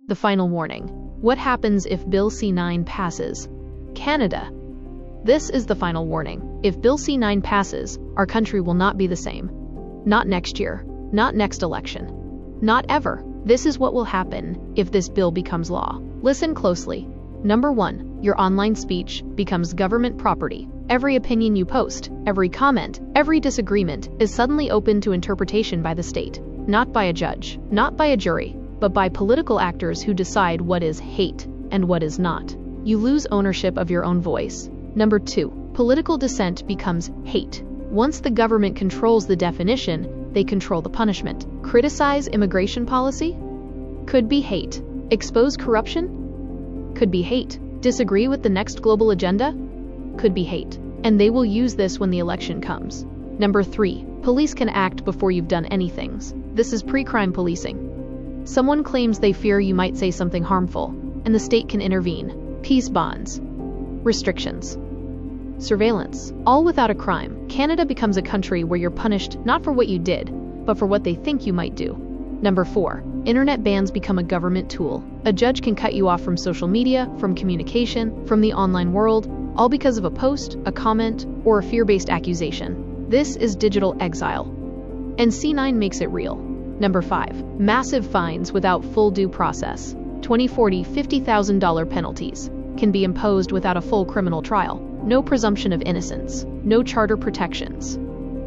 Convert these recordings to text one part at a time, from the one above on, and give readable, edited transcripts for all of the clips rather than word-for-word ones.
The final warning. What happens if Bill C-9 passes? Canada. This is the final warning. If Bill C-9 passes, our country will not be the same. Not next year. Not next election. Not ever. This is what will happen if this bill becomes law. Listen closely. Number 1. Your online speech becomes government property. Every opinion you post, every comment, every disagreement is suddenly open to interpretation by the state. Not by a judge, not by a jury, but by political actors who decide what is hate and what is not. You lose ownership of your own voice. Number 2. Political dissent becomes hate. Once the government controls the definition, they control the punishment. Criticize immigration policy? Could be hate. Expose corruption? Could be hate. Disagree with the next global agenda? Could be hate. And they will use this when the election comes. Number 3. Police can act before you've done anything. This is pre-crime policing. Someone claims they fear you might say something harmful, and the state can intervene. Peace bonds. Restrictions. Surveillance. All without a crime. Canada becomes a country where you're punished not for what you did, but for what they think you might do. Number 4. Internet bans become a government tool. A judge can cut you off from social media, from communication, from the online world, all because of a post, a comment, or a fear-based accusation. This is digital exile. And C-9 makes it real. Number 5. Massive fines without full due process. $20,000, $40,000, $50,000 penalties can be imposed without a full criminal trial. No presumption of innocence. No charter protections.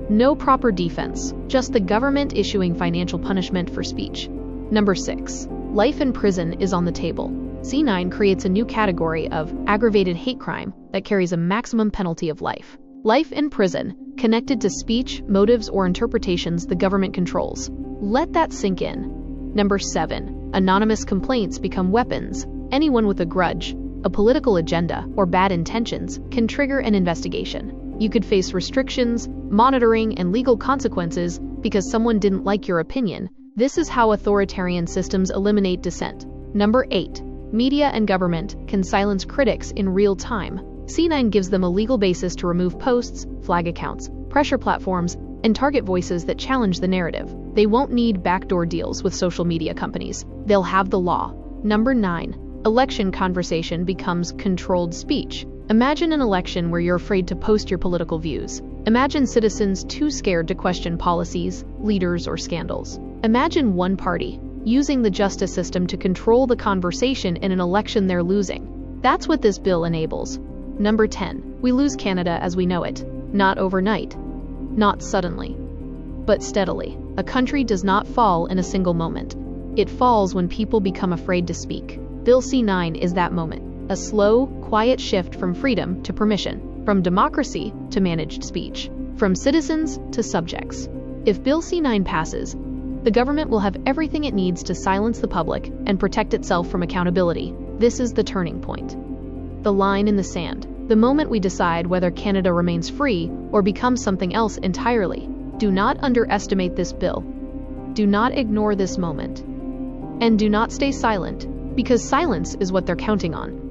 No proper defense. Just the government issuing financial punishment for speech. Number 6. Life in prison is on the table. C-9 creates a new category of aggravated hate crime that carries a maximum penalty of life. Life in prison, connected to speech, motives, or interpretations the government controls. Let that sink in. Number 7. Anonymous complaints become weapons. Anyone with a grudge, a political agenda, or bad intentions can trigger an investigation. You could face restrictions, monitoring, and legal consequences because someone didn't like your opinion. This is how authoritarian systems eliminate dissent. Number 8. Media and government can silence critics in real time. C-9 gives them a legal basis to remove posts, flag accounts, pressure platforms, and target voices that challenge the narrative. They won't need backdoor deals with social media companies. They'll have the law. Number 9. Election conversation becomes controlled speech. Imagine an election where you're afraid to post your political views. Imagine citizens too scared to question policies, leaders, or scandals. Imagine one party using the justice system to control the conversation in an election they're losing. That's what this bill enables. Number 10. We lose Canada as we know it. Not overnight. Not suddenly. But steadily. A country does not fall in a single moment. It falls when people become afraid to speak. Bill C-9 is that moment. A slow, quiet shift from freedom to permission. From democracy to managed speech. From citizens to subjects. If Bill C-9 passes, the government will have everything it needs to silence the public and protect itself from accountability. This is the turning point. The line in the sand. The moment we decide whether Canada remains free or becomes something else entirely. Do not underestimate this bill. Do not ignore this moment. And do not stay silent, because silence is what they're counting on.